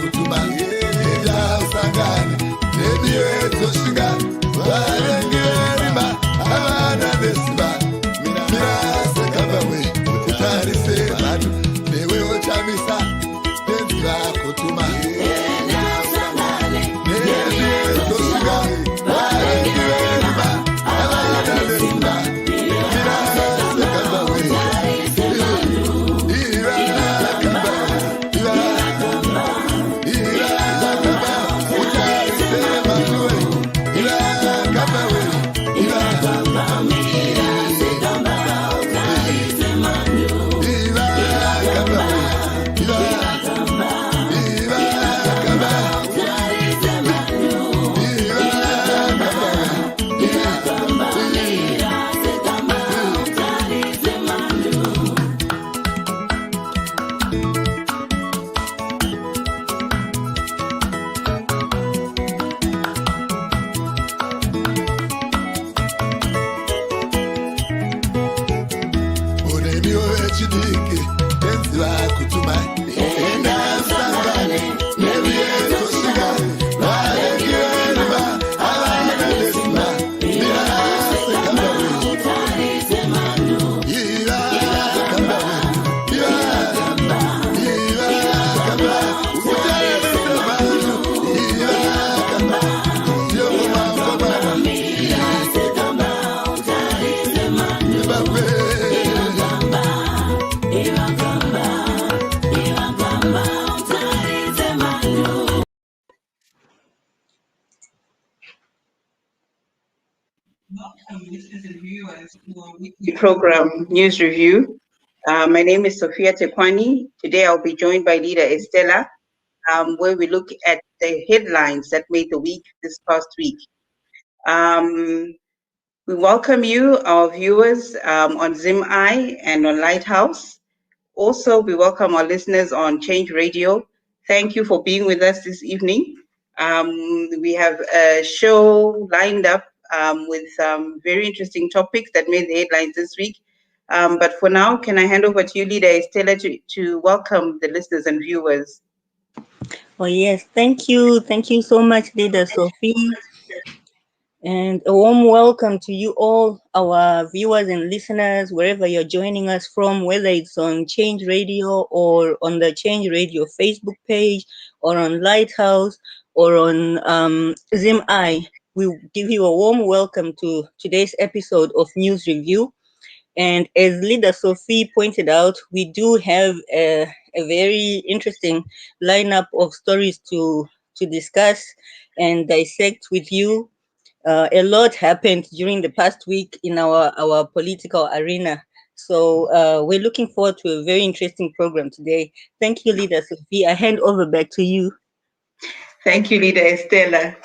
kutuma ida usangane nebiwe toshinga varengerima avana vesiva mina sekavawe utarise vanhu newewo Chamisa Tsvaira kutuma ida usangane nebiwe toshinga varengerima avana vesiva mina sekavawe Program News Review. My name is Sophia Tekwani. Today I'll be joined by leader Estella, where we look at the headlines that made the week this past week. We welcome you, our viewers, on ZimI and on Lighthouse. Also, we welcome our listeners on Change Radio. Thank you for being with us this evening. We have a show lined up with very interesting topics that made the headlines this week. But for now, can I hand over to you, Leader Estella, to welcome the listeners and viewers? Oh, yes. Thank you. Thank you so much, Leader Sophie. And a warm welcome to you all, our viewers and listeners, wherever you're joining us from, whether it's on Change Radio or on the Change Radio Facebook page or on Lighthouse or on ZimI. We give you a warm welcome to today's episode of News Review. And as Leader Sophie pointed out, we do have a very interesting lineup of stories to discuss and dissect with you. A lot happened during the past week in our political arena. So we're looking forward to a very interesting program today. Thank you, Leader Sophie. I hand over back to you. Thank you, Leader Estella.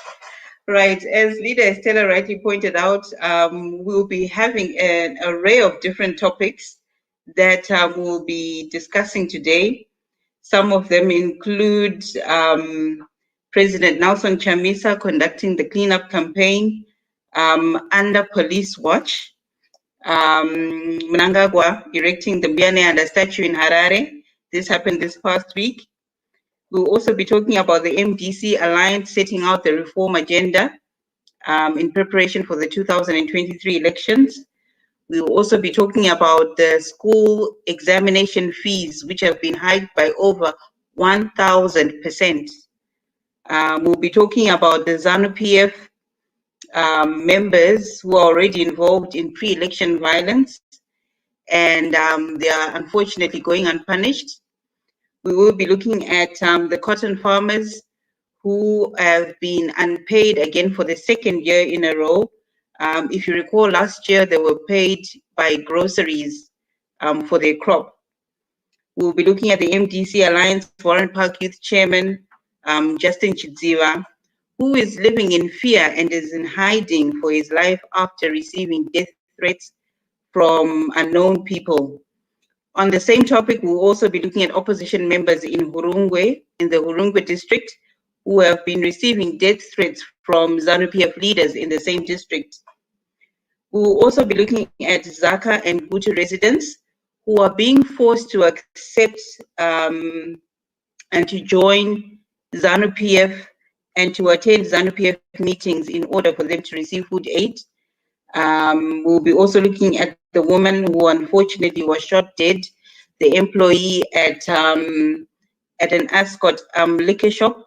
Right, as Leader Estella rightly pointed out, we'll be having an array of different topics that we'll be discussing today. Some of them include President Nelson Chamisa conducting the cleanup campaign under police watch, Mnangagwa erecting the Mbiane statue in Harare. This happened this past week. We'll also be talking about the MDC Alliance setting out the reform agenda in preparation for the 2023 elections. We'll also be talking about the school examination fees, which have been hiked by over 1,000%. We'll be talking about the Zanu PF members who are already involved in pre-election violence, and they are unfortunately going unpunished. We will be looking at the cotton farmers who have been unpaid again for the second year in a row. If you recall, last year they were paid by groceries for their crop. We'll be looking at the MDC Alliance Warren Park Youth Chairman, Justin Chidziva, who is living in fear and is in hiding for his life after receiving death threats from unknown people. On the same topic, we'll also be looking at opposition members in Hurungwe, in the Hurungwe district, who have been receiving death threats from Zanu PF leaders in the same district. We'll also be looking at Zaka and Gutu residents who are being forced to accept and to join Zanu PF and to attend Zanu PF meetings in order for them to receive food aid. We'll be also looking at the woman who unfortunately was shot dead, the employee at an Ascot liquor shop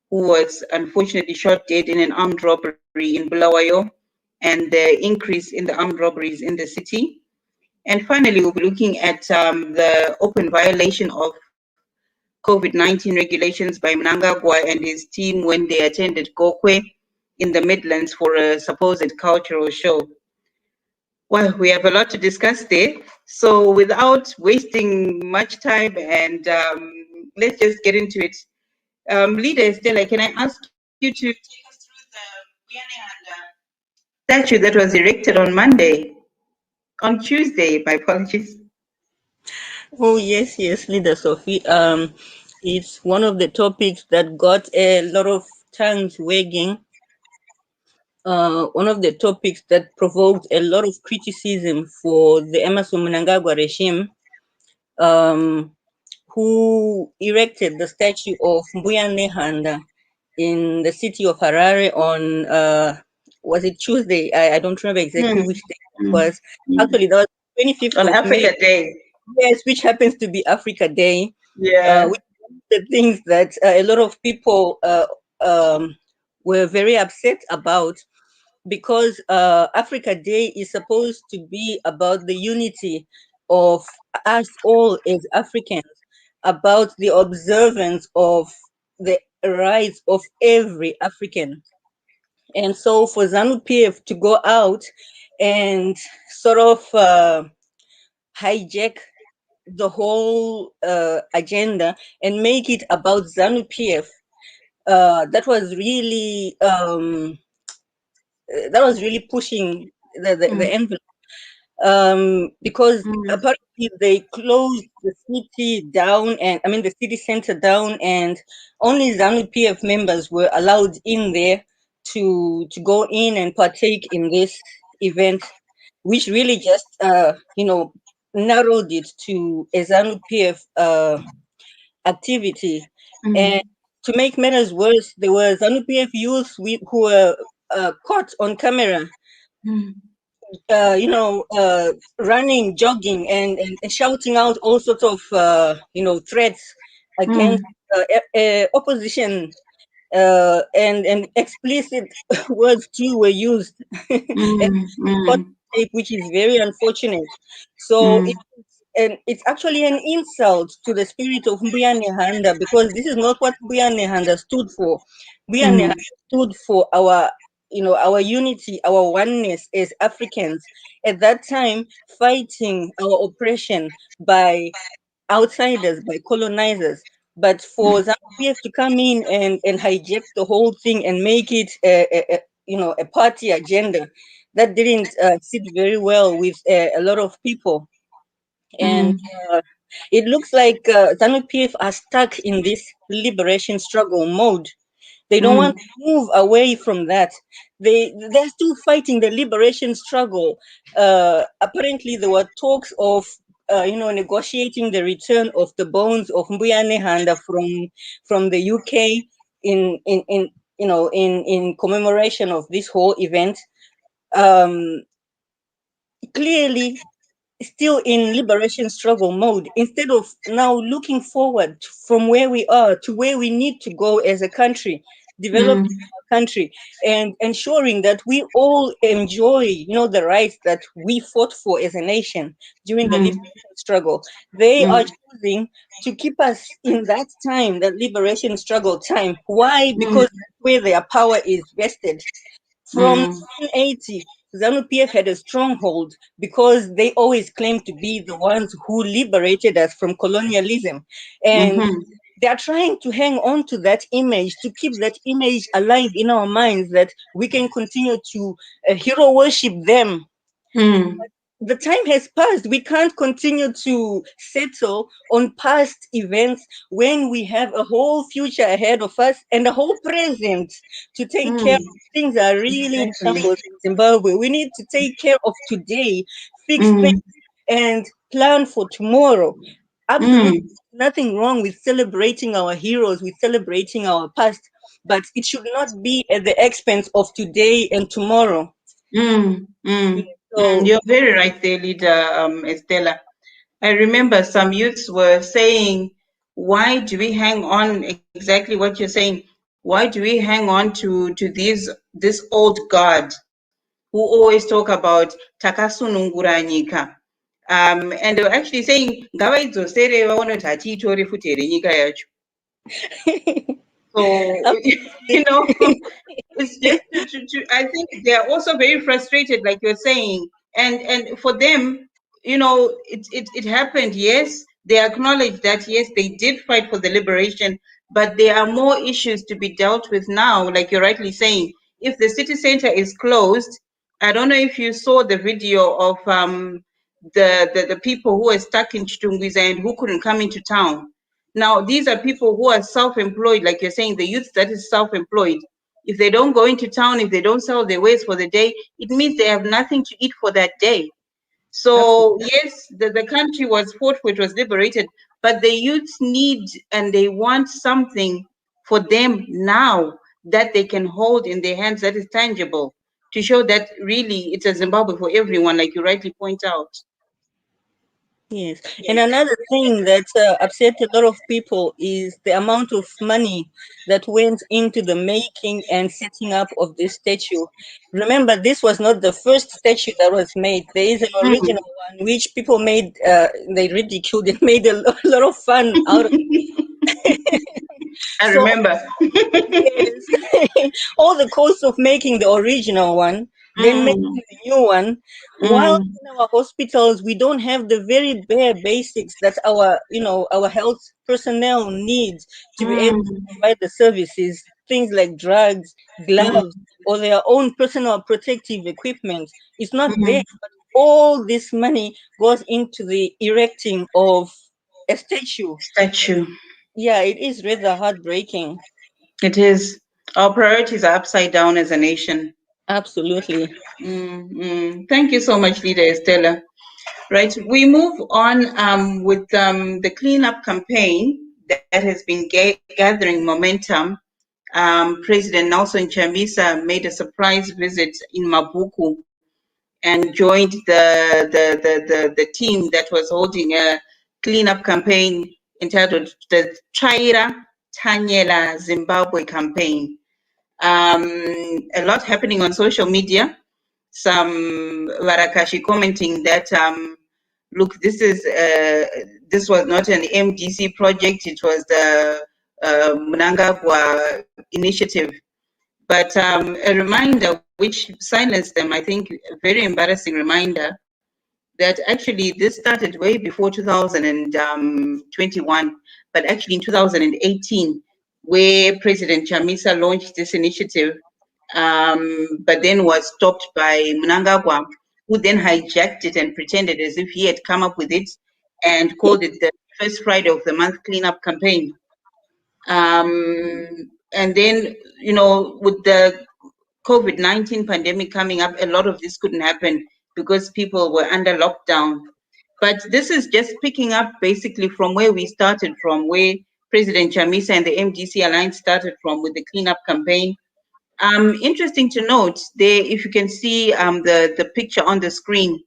who was unfortunately shot dead in an armed robbery in Bulawayo, and the increase in the armed robberies in the city. And finally, we'll be looking at the open violation of COVID-19 regulations by Mnangagwa and his team when they attended Gkwe in the Midlands for a supposed cultural show. Well, we have a lot to discuss there. So without wasting much time, and let's just get into it. Leader Stella, can I ask you to take us through the Buyane statue that was erected on Monday, on Tuesday, my apologies. Oh, yes, Leader Sophie. It's one of the topics that got a lot of tongues wagging. One of the topics that provoked a lot of criticism for the Emerson Mnangagwa regime, who erected the statue of Mbuyane Handa in the city of Harare on, was it Tuesday? I don't remember exactly which day it was. Actually, that was 25th On of Africa May. Day. Yes, which happens to be Africa Day. Yeah. Which is one of the things that a lot of people were very upset about, because Africa Day is supposed to be about the unity of us all as Africans, about the observance of the rights of every African. And so for ZANU PF to go out and sort of hijack the whole agenda and make it about ZANU PF, that was really pushing the envelope, because apparently they closed the city down, and I mean the city center down, and only ZANU PF members were allowed in there to go in and partake in this event, which really just narrowed it to a ZANU PF activity. And to make matters worse, there were ZANU PF youth who were caught on camera, running, jogging, and shouting out all sorts of, threats against opposition, and explicit words too were used, which is very unfortunate. So it's actually an insult to the spirit of Mbuyane Handa, because this is not what Mbuyane Handa stood for. Mbuyane Handa stood for our unity, our oneness as Africans. At that time, fighting our oppression by outsiders, by colonizers. But for ZANU-PF to come in and hijack the whole thing and make it a party agenda, that didn't sit very well with a lot of people. And it looks like ZANU-PF are stuck in this liberation struggle mode. They don't want to move away from that. They're still fighting the liberation struggle. Apparently, there were talks of negotiating the return of the bones of Mbuyane Handa from the UK in commemoration of this whole event. Clearly, still in liberation struggle mode, instead of now looking forward from where we are to where we need to go as a country, developing our country and ensuring that we all enjoy the rights that we fought for as a nation during the liberation struggle. They are choosing to keep us in that time, that liberation struggle time. Why? Because that's where their power is vested. From 1980, ZANU-PF had a stronghold because they always claimed to be the ones who liberated us from colonialism. And they are trying to hang on to that image, to keep that image alive in our minds, that we can continue to hero worship them. The time has passed. We can't continue to settle on past events when we have a whole future ahead of us and a whole present to take care of. Things are really in shambles in Zimbabwe. We need to take care of today, fix things, and plan for tomorrow. Absolutely nothing wrong with celebrating our heroes, with celebrating our past, but it should not be at the expense of today and tomorrow. So You're very right there, leader Estella. I remember some youths were saying, why do we hang on, exactly what you're saying, why do we hang on to this old god who always talk about takasunungura nyika? And they were actually saying, ngavaidzosere vaone kuti hatiitori futi here nyika yacho. So, you know, it's just I think they're also very frustrated, like you're saying. And for them, you know, it happened, yes. They acknowledge that, yes, they did fight for the liberation, but there are more issues to be dealt with now, like you're rightly saying. If the city center is closed, I don't know if you saw the video of the people who were stuck in Chitungwiza and who couldn't come into town. Now, these are people who are self-employed, like you're saying, the youth that is self-employed. If they don't go into town, if they don't sell their wares for the day, it means they have nothing to eat for that day. So yes, the country was fought for, it was liberated, but the youths need and they want something for them now that they can hold in their hands that is tangible to show that really it's a Zimbabwe for everyone, like you rightly point out. yes, and another thing that upset a lot of people is the amount of money that went into the making and setting up of this statue. Remember, this was not the first statue that was made. There is an original one which people made, they ridiculed and made a lot of fun out of. I So remember. yes, all the cost of making the original one, then making the new one. While in our hospitals, we don't have the very bare basics that our, our health personnel needs to be able to provide the services. Things like drugs, gloves, or their own personal protective equipment. It's not there, but all this money goes into the erecting of a statue. Statue. Yeah, it is rather heartbreaking. It is. Our priorities are upside down as a nation. Absolutely. Thank you so much, Leader Estella. Right, we move on with the cleanup campaign that has been gathering momentum. President Nelson Chamisa made a surprise visit in Mabuku and joined the team that was holding a cleanup campaign entitled the Tsvaira Zimbabwe campaign. A lot happening on social media. Some Varakashi commenting that look, this was not an MDC project; it was the Mnangagwa initiative. But a reminder which silenced them, I think, a very embarrassing reminder that actually this started way before 2021, but actually in 2018, where President Chamisa launched this initiative, but then was stopped by Mnangagwa, who then hijacked it and pretended as if he had come up with it and called it the first Friday of the month cleanup campaign. And then, you know, with the COVID-19 pandemic coming up, a lot of this couldn't happen because people were under lockdown. But this is just picking up basically from where we started from, where President Chamisa and the MDC Alliance started from with the cleanup campaign. Interesting to note there, if you can see the picture on the screen,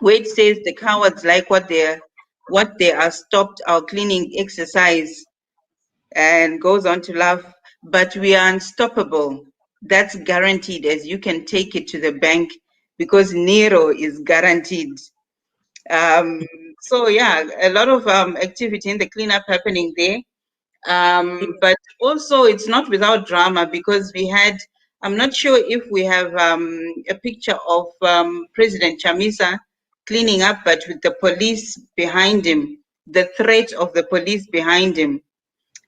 where it says the cowards like what they are stopped our cleaning exercise, and goes on to laugh, but we are unstoppable. That's guaranteed, as you can take it to the bank because Nero is guaranteed. So yeah, a lot of activity in the cleanup happening there. But also it's not without drama because we had, I'm not sure if we have a picture of President Chamisa cleaning up, but with the police behind him, the threat of the police behind him.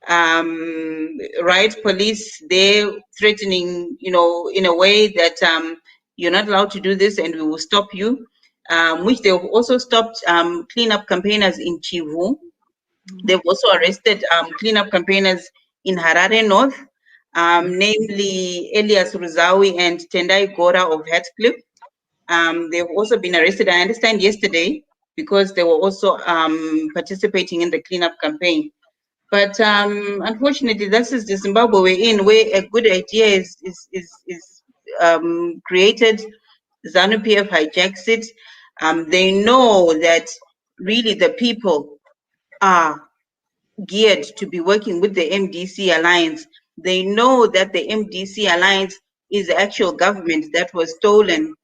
Right, police there threatening, you know, in a way that you're not allowed to do this and we will stop you, which they've also stopped cleanup campaigners in Chivu. They've also arrested cleanup campaigners in Harare North, namely Elias Ruzawi and Tendai Gora of Heathcliff. They've also been arrested, I understand, yesterday. because they were also participating in the cleanup campaign. But unfortunately, this is the Zimbabwe we're in, where a good idea is created. Zanu PF hijacks it. They know that really the people are geared to be working with the MDC alliance. They know that the MDC alliance is the actual government that was stolen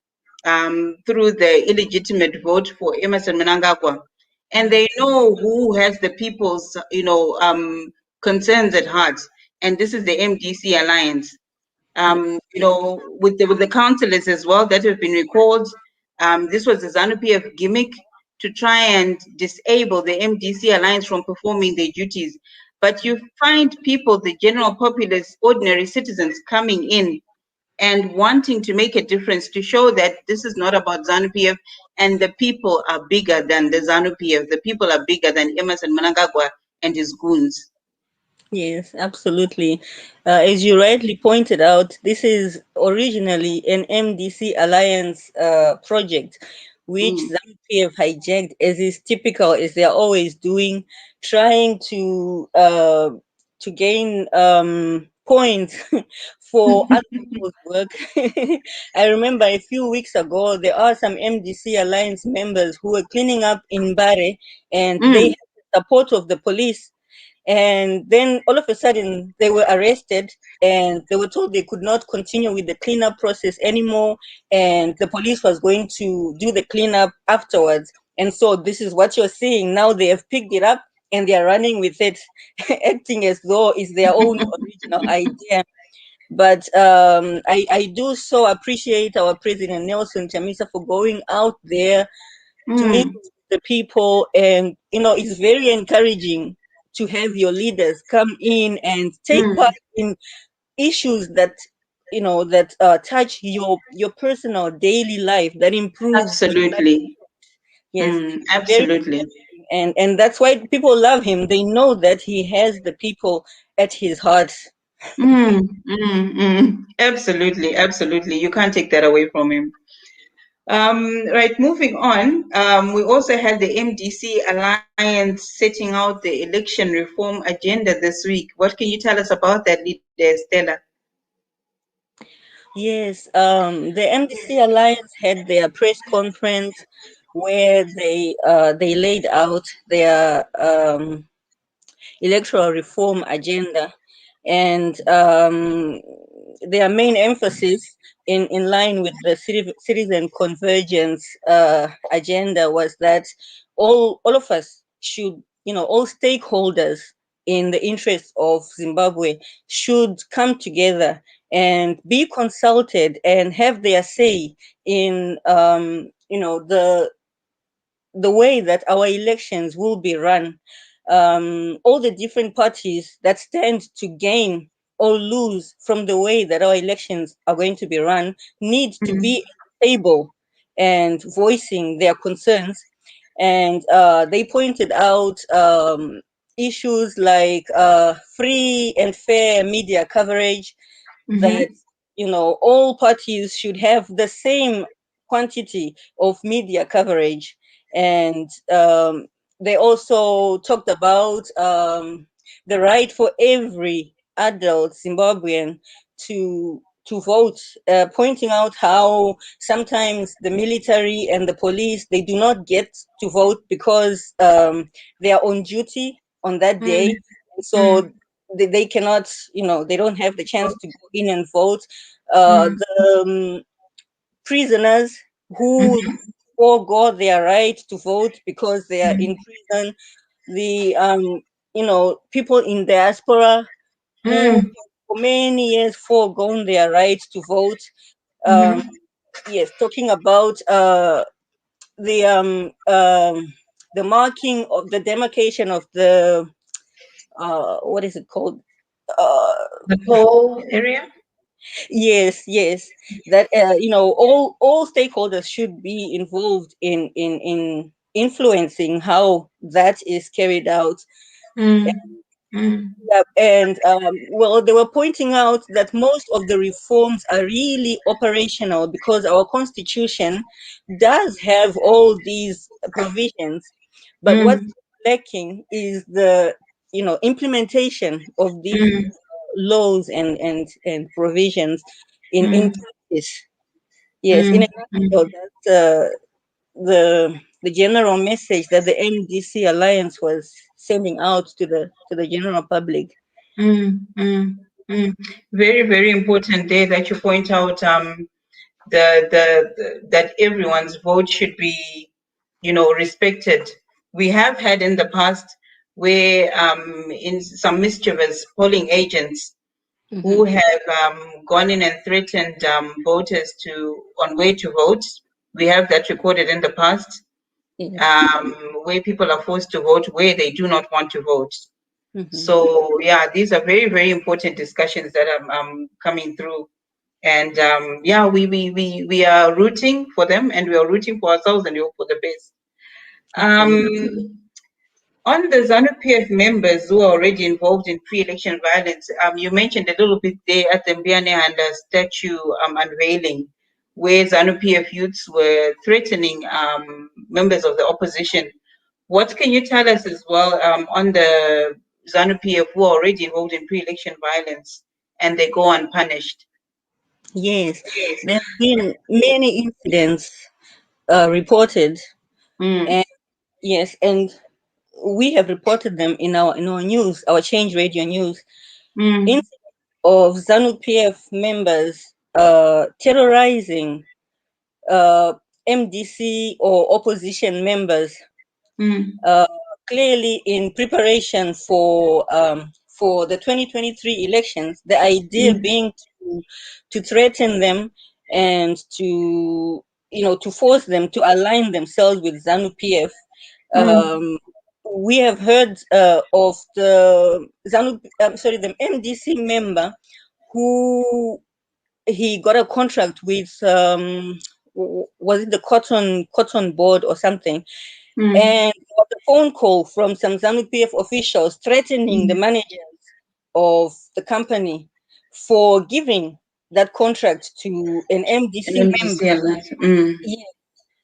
through the illegitimate vote for Emerson Mnangagwa. And they know who has the people's, concerns at heart. And this is the MDC alliance. With the councillors as well that have been recalled. This was a ZANU PF gimmick to try and disable the MDC alliance from performing their duties. But you find people, the general populace, ordinary citizens coming in and wanting to make a difference to show that this is not about ZANU PF and the people are bigger than the ZANU PF. The people are bigger than Emerson Mnangagwa and his goons. Yes, absolutely. As you rightly pointed out, this is originally an MDC Alliance project, which ZANU-PF hijacked, as is typical, as they are always doing, trying to gain points for other people's work. I remember a few weeks ago, there are some MDC Alliance members who were cleaning up in Bare, and they had the support of the police. And then all of a sudden they were arrested and they were told they could not continue with the cleanup process anymore, and the police was going to do the cleanup afterwards. And so this is what you're seeing now. They have picked it up and they are running with it, acting as though it's their own original idea. But I do so appreciate our President Nelson Chamisa for going out there to meet the people, and it's very encouraging to have your leaders come in and take part in issues that touch your personal daily life, that improves your life. Absolutely. Yes, very, Absolutely. and that's why people love him. They know that he has the people at his heart. Absolutely, absolutely. You can't take that away from him. Right, moving on. We also had the MDC Alliance setting out the election reform agenda this week. What can you tell us about that, leader Stella? Yes, the MDC Alliance had their press conference where they laid out their electoral reform agenda, and their main emphasis, in line with the citizen convergence agenda, was that all of us should, all stakeholders in the interest of Zimbabwe should come together and be consulted and have their say in the way that our elections will be run. All the different parties that stand to gain or lose from the way that our elections are going to be run need to be able and voicing their concerns. And they pointed out issues like free and fair media coverage, that all parties should have the same quantity of media coverage. And they also talked about the right for every adult Zimbabwean to vote, pointing out how sometimes the military and the police, they do not get to vote because they are on duty on that day. So they cannot, they don't have the chance to go in and vote. The prisoners who forego their right to vote because they are in prison, the people in diaspora who for many years foregone their right to vote. Yes, talking about the marking of the demarcation of the what is it called? The poll area? Yes, that all stakeholders should be involved in influencing how that is carried out. Yeah, and well, they were pointing out that most of the reforms are really operational because our constitution does have all these provisions, but what's Mm, lacking is the implementation of these mm, laws and provisions in mm, practice. Yes, in a mm, nutshell, that's the general message that the MDC Alliance was sending out to the general public. mm, mm, mm. Very, very important day that you point out. That everyone's vote should be, respected. We have had in the past where in some mischievous polling agents who Hmm. have gone in and threatened voters to on way to vote. We have that recorded in the past, Yes. where people are forced to vote where they do not want to vote. Hmm. So yeah, these are very, very important discussions that are coming through. And yeah, we are rooting for them, and we are rooting for ourselves, and we hope for the best. Absolutely. On the ZANU PF members who are already involved in pre-election violence, you mentioned a little bit there at the Mbiane statue unveiling, where ZANU PF youths were threatening members of the opposition. What can you tell us as well on the ZANU PF who are already involved in pre-election violence and they go unpunished? Yes. There have been many incidents reported, Mm, and yes, and we have reported them in our news, our Change Radio news. mm, Incidents of ZANU PF members terrorizing MDC or opposition members, mm, uh, clearly in preparation for the 2023 elections. The idea mm, being to threaten them and to force them to align themselves with ZANU PF. mm, Um, we have heard of the the MDC member who he got a contract with was it the cotton board or something, mm, and got a phone call from some ZANU PF officials threatening the mm. managers of the company for giving that contract to an An MDC member. MDC alert. Mm.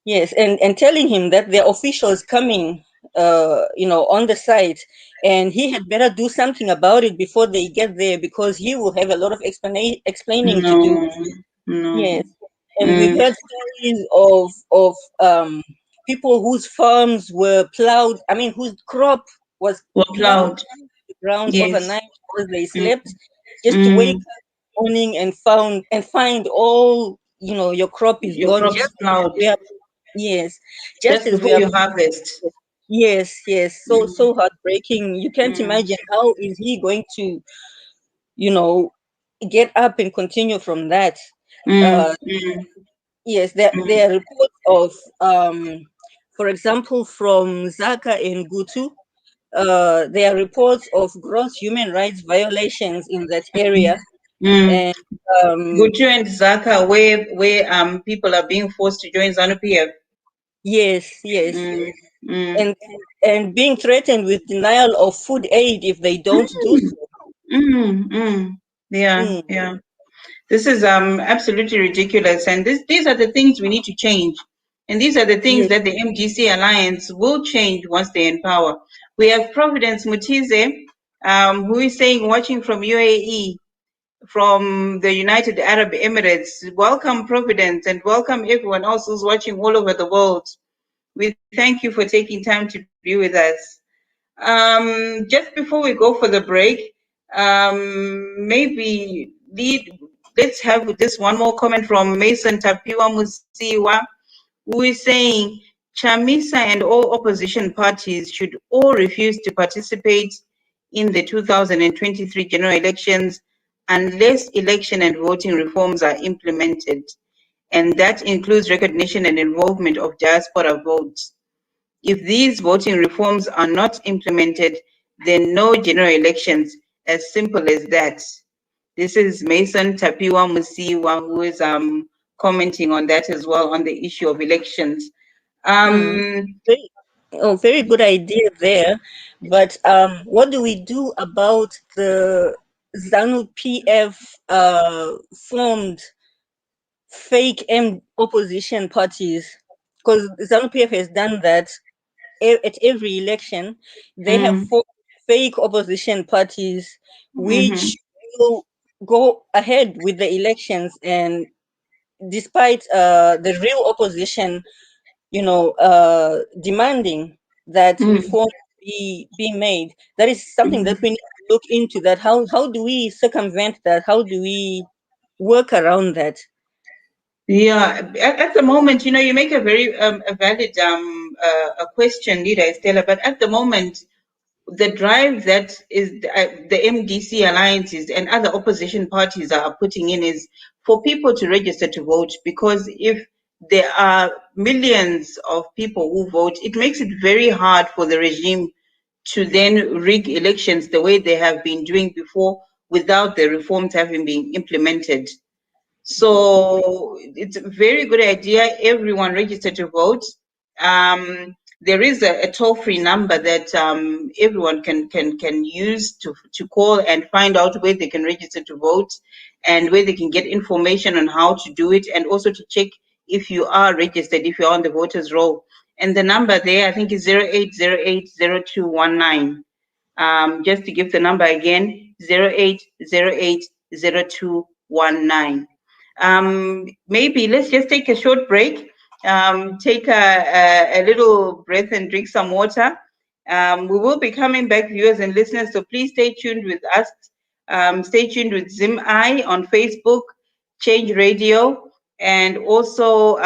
Yes, and telling him that there are officials coming, on the site, and he had better do something about it before they get there because he will have a lot of explaining to do. No, no. Yes, and we've Mm. heard stories of people whose farms were plowed. I mean, whose crop was Were plowed plowed. to the ground Yes. overnight because they Mm. slept, just to wake Mm. up morning and find all your crop is Your gone. crops plowed We are Yes, just just as we before are. you harvest. Yes, yes. So Mm. heartbreaking. You can't Mm. imagine how is he going to, you know, get up and continue from that. Mm. Uh, Mm. yes, there Mm. are reports of, for example, from Zaka and Gutu. There are reports of gross human rights violations in that area, Mm. and um, Gutu and Zaka, where people are being forced to join ZANU PF. yes, yes, Mm. Mm. and and being threatened with denial of food aid if they don't do Mm. so. Mm. Mm. Yeah, Mm, yeah. This is absolutely ridiculous, and these are the things we need to change, and these are the things yes. that the MGC Alliance will change once they're in power. We have Providence Mutize, who is saying, watching from UAE, from the United Arab Emirates. Welcome, Providence, and welcome everyone else who's watching all over the world. We thank you for taking time to be with us. Just before we go for the break, maybe let's have this one more comment from Mason Tapiwa Musiwa, who is saying Chamisa and all opposition parties should all refuse to participate in the 2023 general elections unless election and voting reforms are implemented, and that includes recognition and involvement of diaspora votes. If these voting reforms are not implemented, then no general elections, as simple as that. This is Mason Tapiwa Musiwa, who is commenting on that as well, on the issue of elections. Mm. Um, Great. Oh, very good idea there. But what do we do about the ZANU PF formed fake opposition parties? Because ZANU PF has done that at every election. They have Mm, formed fake opposition parties mm-hmm, which will go ahead with the elections, and despite the real opposition demanding that mm. reform be made. That is something that we need to look into. That how do we circumvent that? How do we work around that? Yeah, at the moment, you make a very a valid a question, Leader Estella. But at the moment, the drive that is the MDC alliances and other opposition parties are putting in is for people to register to vote, because if there are millions of people who vote, it makes it very hard for the regime to then rig elections the way they have been doing before without the reforms having been implemented. So it's a very good idea. Everyone register to vote. There is a toll-free number that everyone can use to call and find out where they can register to vote and where they can get information on how to do it, and also to check if you are registered, if you're on the voters roll. And the number there, I think, is 08080219. Just to give the number again, 08080219. Maybe let's just take a short break, take a little breath and drink some water. We will be coming back, viewers and listeners, so please stay tuned with us. Stay tuned with Zim I on Facebook, Change Radio, and also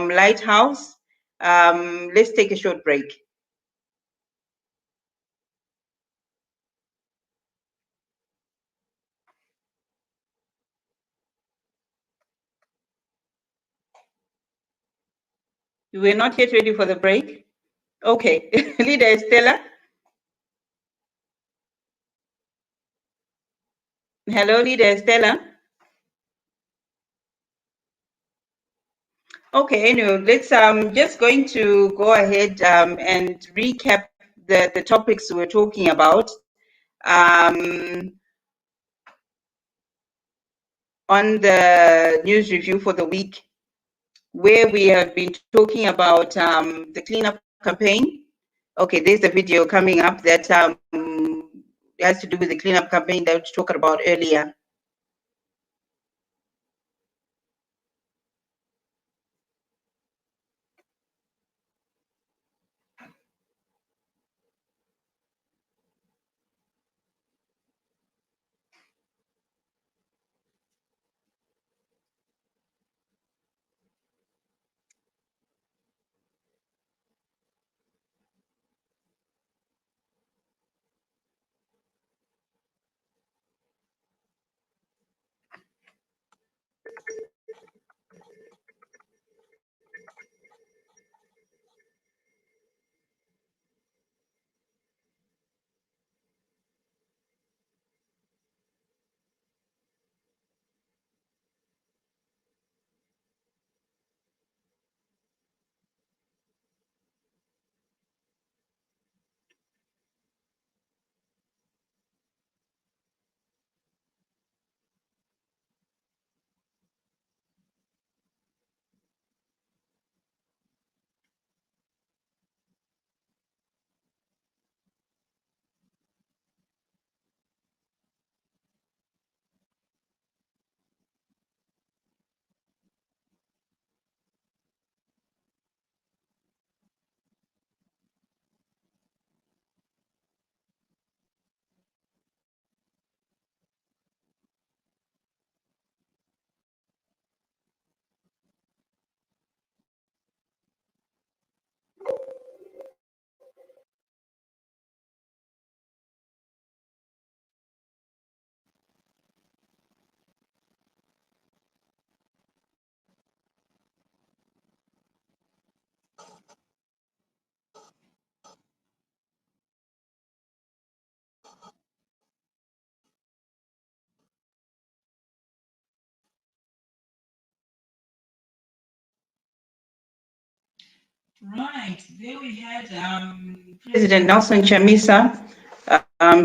Lighthouse. Let's take a short break. We're not yet ready for the break. Okay, Leader Estella. Hello, Leader Estella. Okay, anyway, let's just going to go ahead and recap the topics we're talking about on the news review for the week, where we have been talking about the cleanup campaign. Okay, there's the video coming up that has to do with the cleanup campaign that we talked about earlier. Right. There we had President Nelson Chamisa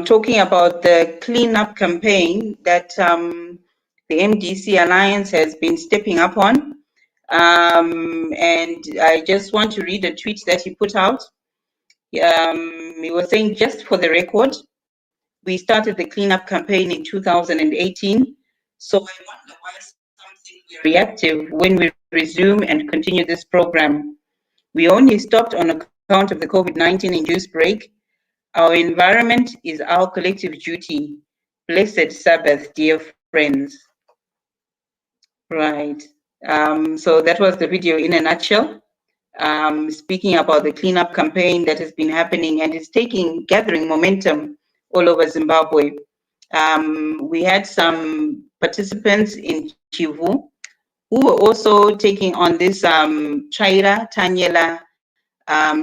talking about the cleanup campaign that the MDC Alliance has been stepping up on. And I just want to read a tweet that he put out. He was saying, just for the record, we started the cleanup campaign in 2018. So I wonder why something reactive when we resume and continue this program. We only stopped on account of the COVID-19 induced break. Our environment is our collective duty. Blessed Sabbath, dear friends. Right. So that was the video in a nutshell. Speaking about the cleanup campaign that has been happening and is gathering momentum all over Zimbabwe. We had some participants in Chivu who were also taking on this Tsvaira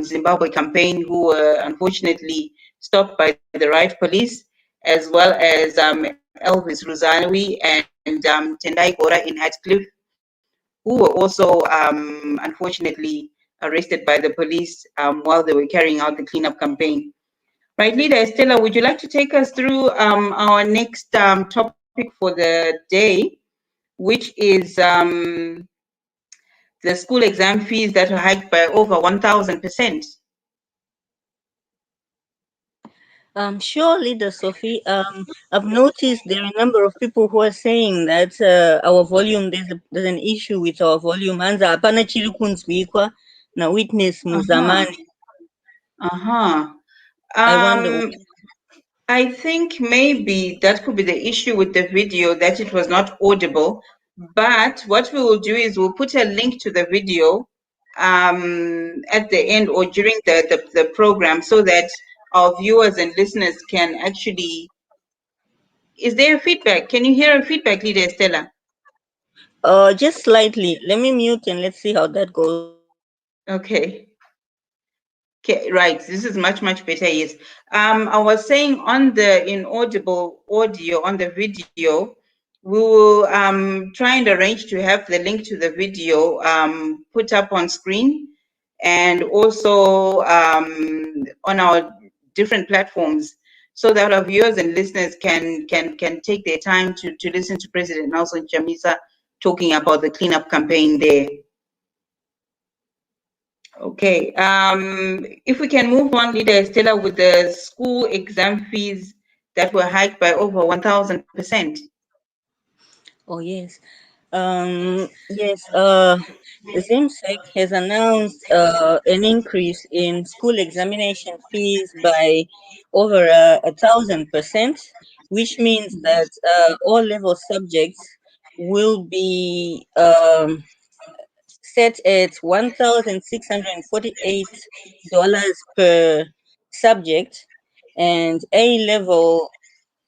Zimbabwe campaign, who were unfortunately stopped by the riot police, as well as Elvis Ruzanawi and Tendai Gora in Hatcliffe, who were also unfortunately arrested by the police while they were carrying out the cleanup campaign. Right, Leader Estella, would you like to take us through our next topic for the day, which is the school exam fees that were hiked by over 1,000%? Sure, Leader Sophie. I've noticed there are a number of people who are saying that our volume, there's an issue with our volume. Anza hapana chiri kunzwikwa na witness muzamani. I wonder. I think maybe that could be the issue with the video, that it was not audible. But what we will do is we'll put a link to the video at the end or during the program, so that our viewers and listeners can actually... Is there a feedback? Can you hear a feedback, Leader Estella? Just slightly. Let me mute and let's see how that goes. Okay. Okay, right. This is much better. Yes. I was saying on the inaudible audio on the video, we will try and arrange to have the link to the video put up on screen, and also on our different platforms, so that our viewers and listeners can take their time to listen to President Nelson Chamisa talking about the cleanup campaign there. Okay, if we can move on, Leader Estella, with the school exam fees that were hiked by over 1,000%. Oh, yes. Yes, the ZIMSEC has announced an increase in school examination fees by over 1,000%, which means that all level subjects will be set at $1,648 per subject, and A-level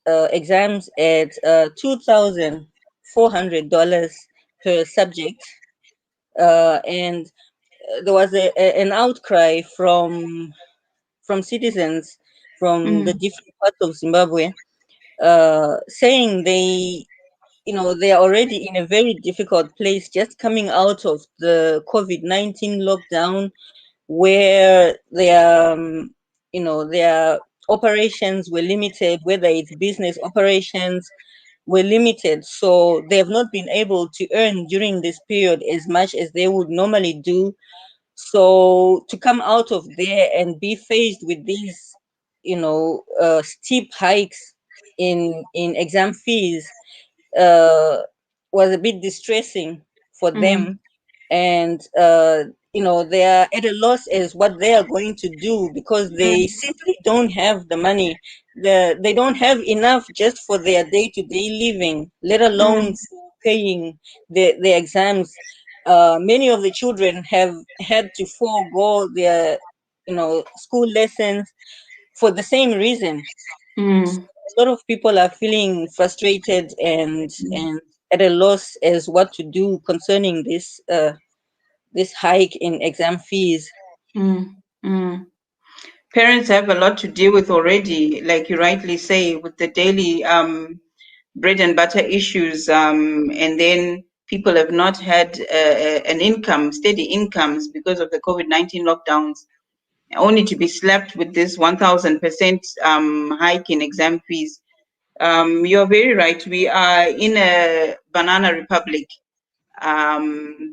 exams at $2,400 per subject. And there was an outcry from citizens from the different parts of Zimbabwe, saying they are already in a very difficult place, just coming out of the COVID-19 lockdown, where their operations were limited, whether it's business operations were limited. So they have not been able to earn during this period as much as they would normally do. So to come out of there and be faced with these, steep hikes in exam fees was a bit distressing for them. And they are at a loss as what they are going to do, because they simply don't have the money. They don't have enough just for their day-to-day living, let alone paying the exams. Many of the children have had to forego their school lessons for the same reason. A lot of people are feeling frustrated and at a loss as what to do concerning this hike in exam fees. Parents have a lot to deal with already, like you rightly say, with the daily bread and butter issues, and then people have not had an income, steady incomes because of the COVID-19 lockdowns, only to be slapped with this 1,000% hike in exam fees. You're very right. We are in a banana republic.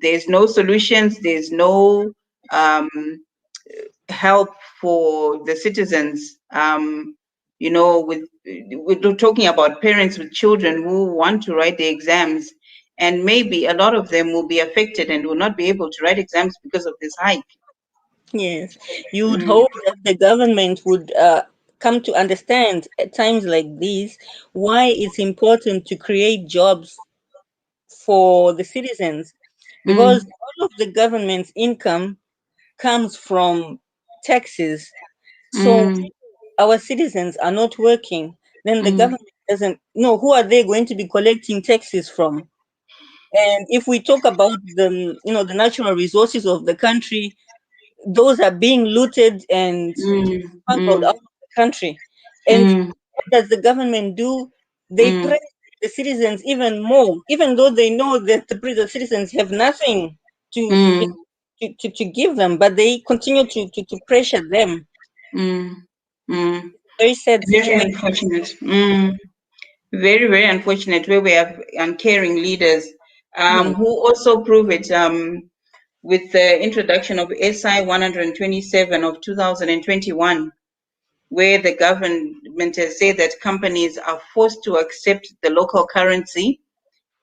There's no solutions. There's no um, help for the citizens. We're talking about parents with children who want to write the exams, and maybe a lot of them will be affected and will not be able to write exams because of this hike. Yes, you would Mm, hope that the government would come to understand at times like these why it's important to create jobs for the citizens, because mm, all of the government's income comes from taxes. So mm, our citizens are not working, then the mm, government doesn't know who are they going to be collecting taxes from. And if we talk about the natural resources of the country, those are being looted and mm, smuggled mm, out of the country. And mm, what does the government do? They mm, press the citizens even more, even though they know that the citizens have nothing to, mm, to give them, but they continue to pressure them. mm, mm. Very sad Very situation. unfortunate. Very, very unfortunate where we have uncaring leaders Yes. who also prove it with the introduction of SI 127 of 2021, where the government has said that companies are forced to accept the local currency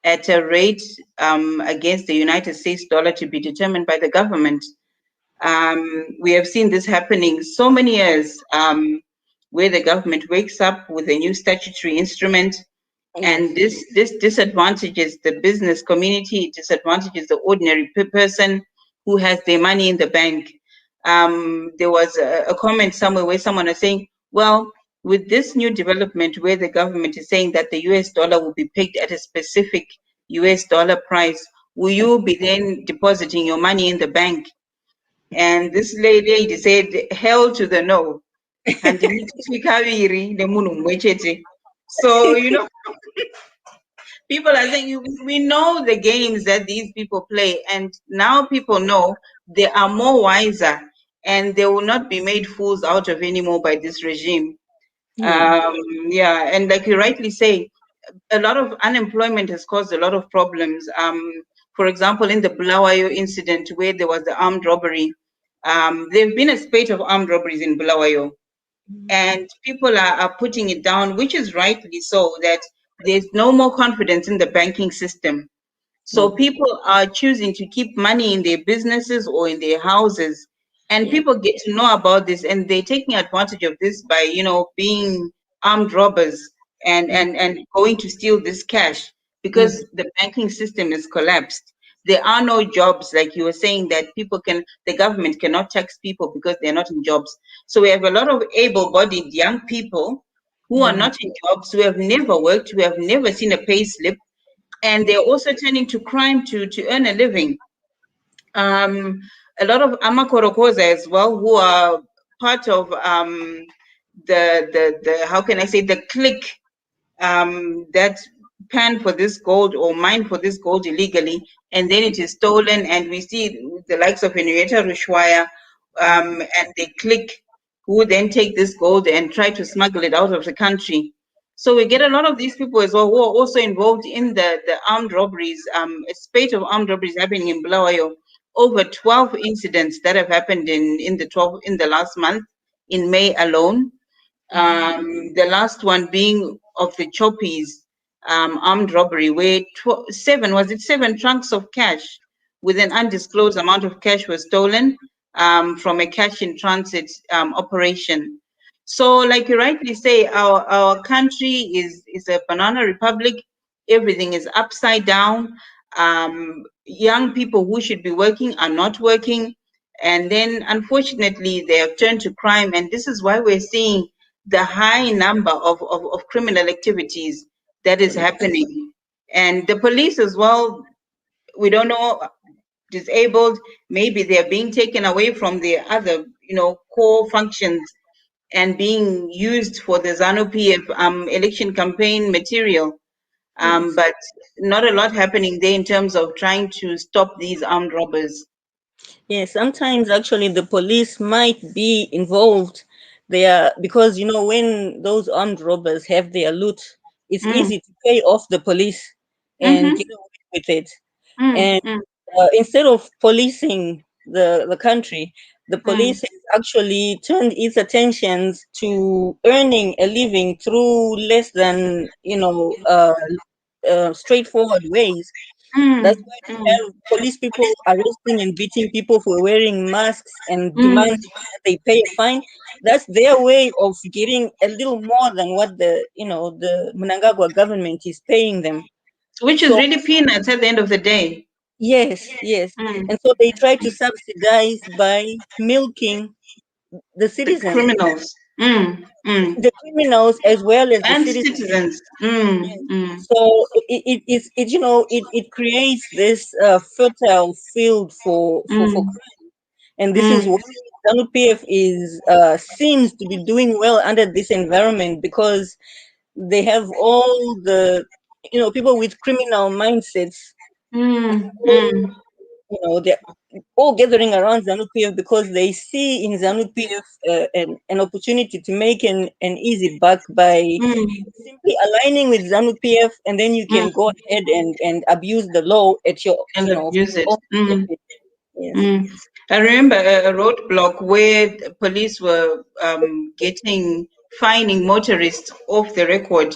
at a rate against the United States dollar to be determined by the government. We have seen this happening so many years, where the government wakes up with a new statutory instrument, Yes. and this disadvantages the business community, it disadvantages the ordinary person who has their money in the bank. There was a comment somewhere where someone was saying, well, with this new development where the government is saying that the US dollar will be pegged at a specific US dollar price, will you be then depositing your money in the bank? And this lady said, hell to the no. So, people are saying we know the games that these people play, and now people know they are more wiser, and they will not be made fools out of anymore by this regime. Yes. um yeah, and like you rightly say, a lot of unemployment has caused a lot of problems. For example, in the Bulawayo incident where there was the armed robbery, there have been a spate of armed robberies in Bulawayo, and people are putting it down, which is rightly so, that there's no more confidence in the banking system. So Mm. people are choosing to keep money in their businesses or in their houses. And Yeah. people get to know about this, and they're taking advantage of this by, being armed robbers and going to steal this cash Mm. because the banking system is collapsed. There are no jobs, like you were saying, that the government cannot tax people because they're not in jobs. So we have a lot of able-bodied young people who are Mm. not in jobs, who have never worked, who have never seen a pay slip, and they're also turning to crime to earn a living. Um, a lot of amakorokoza as well, who are part of the how can I say, the clique that pan for this gold or mine for this gold illegally, and then it is stolen. And we see the likes of Henrietta Rushwaya and they clique, who then take this gold and try to smuggle it out of the country. So we get a lot of these people as well who are also involved in the armed robberies, a spate of armed robberies happening in Bulawayo. Over 12 incidents that have happened in the last month, in May alone. The last one being of the Choppies armed robbery, where seven trunks of cash with an undisclosed amount of cash was stolen from a cash in transit operation. So, like you rightly say, our country is a banana republic. Everything is upside down. Young people who should be working are not working. And then, unfortunately, they have turned to crime. And this is why we're seeing the high number of criminal activities that is happening. And the police as well, we don't know, disabled, maybe they're being taken away from their other, core functions and being used for the Zanu PF election campaign material. But not a lot happening there in terms of trying to stop these armed robbers. Yeah, sometimes actually the police might be involved there because when those armed robbers have their loot, it's Mm. easy to pay off the police and Mm-hmm. get away with it. Mm. And Mm. instead of policing the country, the Mm. police has actually turned its attentions to earning a living through less than straightforward ways. That's Mm. why you Mm. have police people arresting and beating people for wearing masks and Mm. demanding that they pay a fine. That's their way of getting a little more than what the Mnangagwa government is paying them. Which is So really peanuts at the end of the day. yes, yes. Mm. And so they try to subsidize by milking the The citizens, criminals. Mm. Mm. the criminals as well as the And citizens. citizens. Mm. Yes. Mm. So it creates this fertile field for Mm. crime, and this is Mm. why ZANU PF is seems to be doing well under this environment because they have all the people with criminal mindsets. Mm. Mm. They're all gathering around ZANU PF because they see in ZANU PF an opportunity to make an easy buck by Mm. simply aligning with ZANU PF, and then you Mm. can go ahead and abuse the law at your And abuse for it. your own Mm. benefit. Yes. Mm. I remember a roadblock where the police were fining motorists off the record,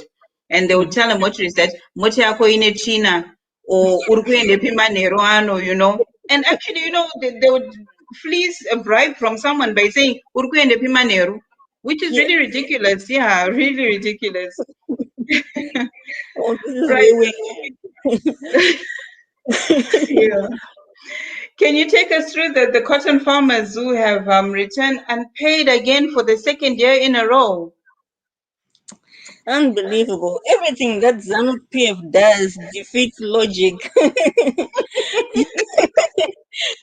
and they would Mhm. tell a motorist that motor yako ine china or uri kuende pimanhero ano, and actually, they would fleece a bribe from someone by saying uri kuende pimanhero, which is Yeah. really ridiculous. Yeah, really ridiculous. Oh, this is Right. where we. Yeah. Can you take us through the cotton farmers who have returned unpaid again for the second year in a row? Unbelievable. Everything that ZANU PF does defeats logic.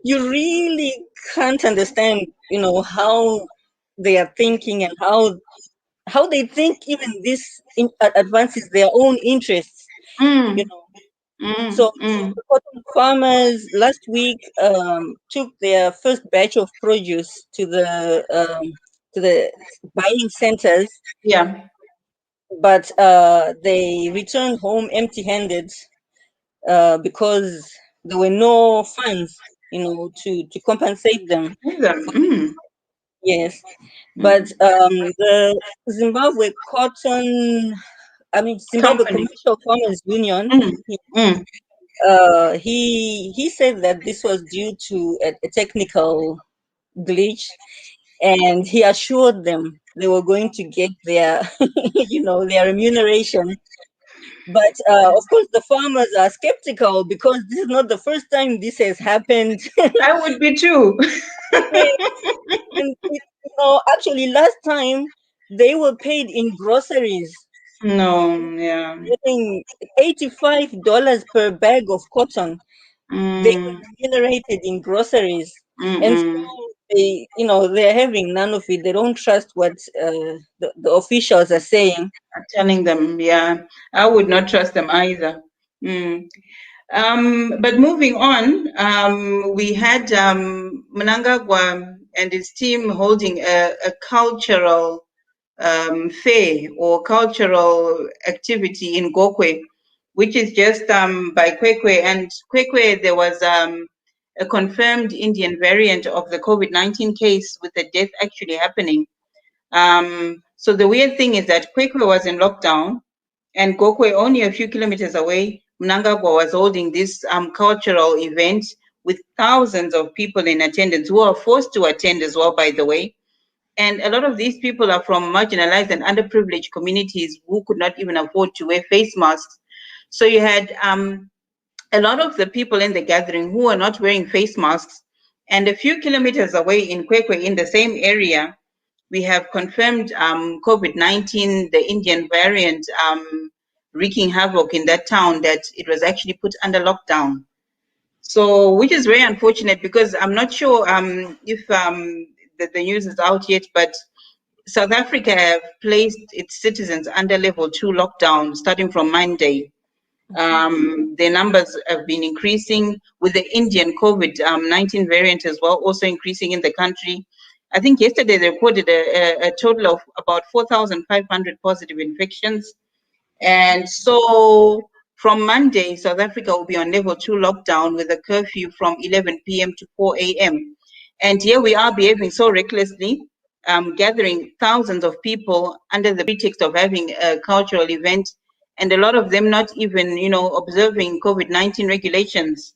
You really can't understand, how they are thinking and how they think even this advances their own interests. You Mm, know. mm, So mm. the cotton farmers last week took their first batch of produce to the buying centers, Yeah, but they returned home empty-handed because there were no funds, to compensate them. with them. Mm, Yes, but mm. the Zimbabwe Cotton, I mean Zimbabwe Company. Commercial Farmers Union, Mm, mm. he said that this was due to a technical glitch, and he assured them they were going to get their their remuneration. But of course the farmers are skeptical because this is not the first time this has happened. I would be too. Yeah, and actually last time they were paid in groceries, No, yeah. getting $85 per bag of cotton. They were Mm, remunerated in groceries, mm, and so mm. they're having none of it. They don't trust what the officials are saying. I'm telling them, yeah. I would not trust them either. Mm. But moving on, we had Mnangagwa and his team holding a cultural fair or cultural activity in Gkwe, which is just by Kwekwe. And Kwekwe, there was a confirmed Indian variant of the COVID-19 case with the death actually happening. So the weird thing is that Kwekwe was in lockdown and Gkwe, only a few kilometers away, Mnangagwa was holding this cultural event with thousands of people in attendance who are forced to attend as well, by the way. And a lot of these people are from marginalized and underprivileged communities who could not even afford to wear face masks. So you had a lot of the people in the gathering who are not wearing face masks. And a few kilometers away in Kwekwe, in the same area, we have confirmed COVID-19, the Indian variant, wreaking havoc in that town, that it was actually put under lockdown. So, which is very unfortunate because I'm not sure if the news is out yet, but South Africa have placed its citizens under level 2 lockdown starting from Monday. Their numbers have been increasing with the Indian COVID-19 variant as well, also increasing in the country. I think yesterday they reported a total of about 4,500 positive infections. And so from Monday, South Africa will be on level 2 lockdown with a curfew from 11 p.m. to 4 a.m. And here we are behaving so recklessly, gathering thousands of people under the pretext of having a cultural event, and a lot of them not even, observing COVID-19 regulations.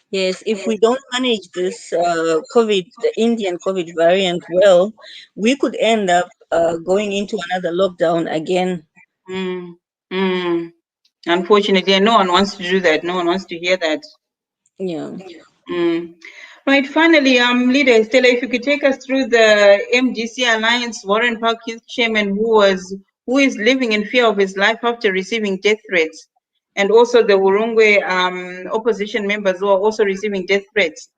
Yes, if we don't manage this the Indian COVID variant well, we could end up going into another lockdown again. Mm, mm. Unfortunately, and no one wants to do that. No one wants to hear that. Yeah. Mm. Right. Finally, Leader Stella, if you could take us through the MDC Alliance Warren Park Youth Chairman who is living in fear of his life after receiving death threats, and also the Wurungwe opposition members who are also receiving death threats.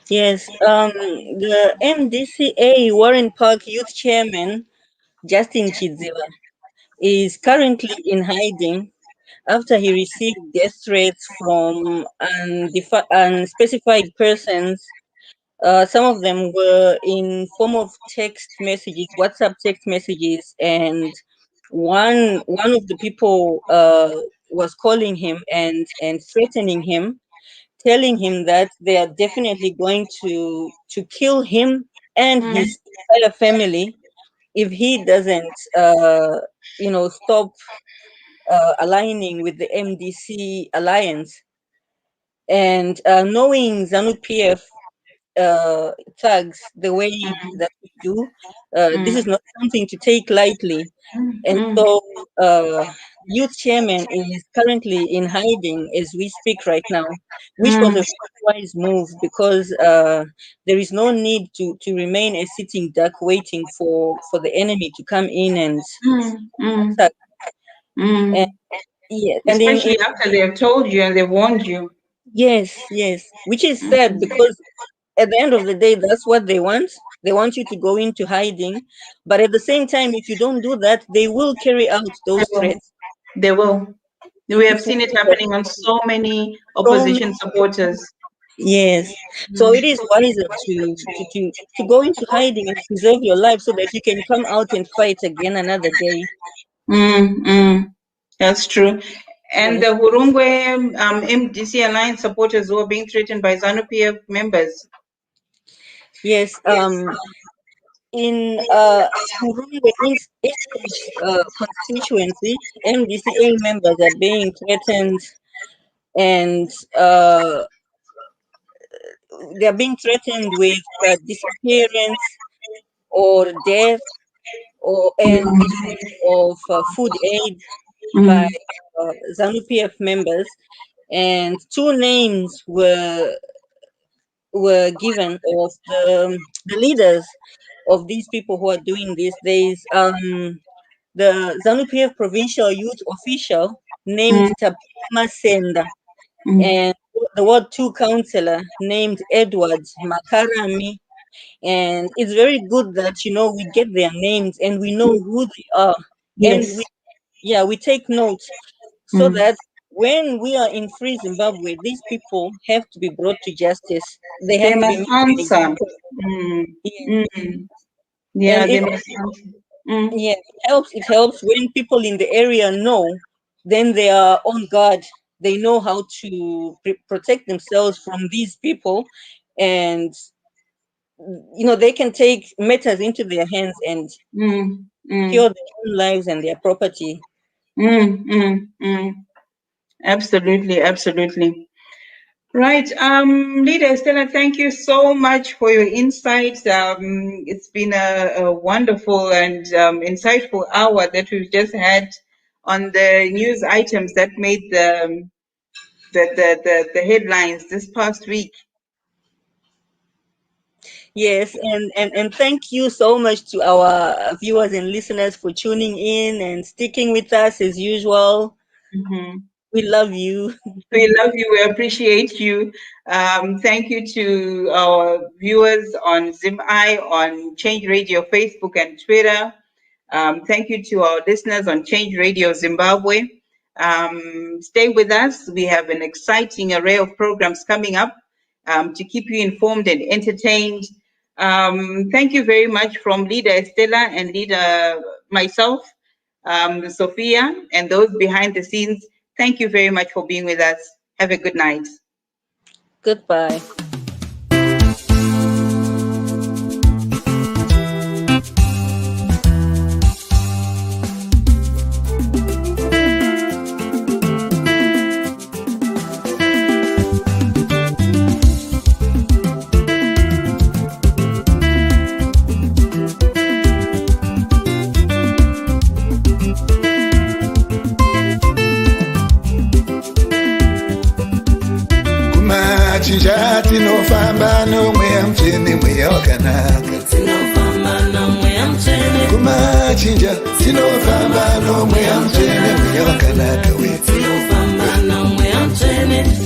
Yes, the MDCA Warren Park Youth Chairman, Justin Chidziva, is currently in hiding after he received death threats from unspecified persons. Some of them were in form of text messages, WhatsApp text messages, and one of the people was calling him and threatening him, telling him that they are definitely going to kill him and his entire family if he doesn't, stop aligning with the MDC alliance. And knowing Zanu PF thugs the way that we do, this is not something to take lightly. And so, youth chairman is currently in hiding as we speak right now, which was a wise move because there is no need to remain a sitting duck waiting for the enemy to come in and attack. And yeah, and Especially after they have told you and they've warned you. yes, which is sad because at the end of the day, that's what they want. They want you to go into hiding. But at the same time, if you don't do that, they will carry out They those will. threats. They will. We have It's seen it so happening on so many many, opposition supporters. yes. So it is wiser to go into hiding and preserve your life so that you can come out and fight again another day. Mm, mm, that's true. And Yes. the Hurungwe MDC Alliance supporters who are being threatened by ZANU PF members. Yes. In Murungwe East constituency, MDCA members are being threatened, and they are being threatened with disappearance or death or and refusal of food aid by Mm, ZANU PF members, and two names were given of the leaders of these people who are doing this. There's the ZANU PF provincial youth official named mm, Tapima Senda, mm, and the Ward 2 councillor named Edward Makarami. And it's very good that we get their names and we know who they are, and yes. we take note so Mm. that when we are in free Zimbabwe, these people have to be brought to justice. They They have to be must made an answer. example. Mm, Yeah. mm. And Yeah, they must answer. Mm, it helps when people in the area know, then they are on guard. They know how to protect themselves from these people, and they can take matters into their hands and mm, mm, secure their own lives and their property. mm, mm, mm. Absolutely, absolutely. Right. Leader Stella, thank you so much for your insights. It's been a wonderful and insightful hour that we've just had on the news items that made the headlines this past week. Yes, and thank you so much to our viewers and listeners for tuning in and sticking with us as usual. Mhm. We love you. We love you. We appreciate you. Thank you to our viewers on ZimEye, on Change Radio, Facebook, and Twitter. Thank you to our listeners on Change Radio Zimbabwe. Stay with us. We have an exciting array of programs coming up to keep you informed and entertained. Thank you very much from Leader Estella and Leader myself, Sophia, and those behind the scenes. Thank you very much for being with us. Have a good night. Goodbye. Chinja tinofamba nomweya mutsvene mweya wakanaka. Kumachinja tinofamba nomweya mutsvene mweya wakanaka.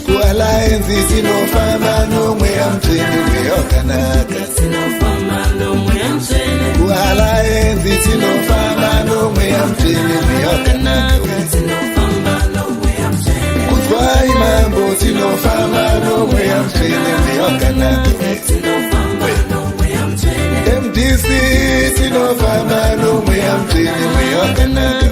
Kualliance tinofamba nomweya mutsvene mweya wakanaka. Kualliance tinofamba nomweya mutsvene mweya wakanaka. Kuzwai mambo tinofamba nomweya mutsvene mweya wakanaka. MDC tinofamba nomweya mutsvene mweya wakanaka.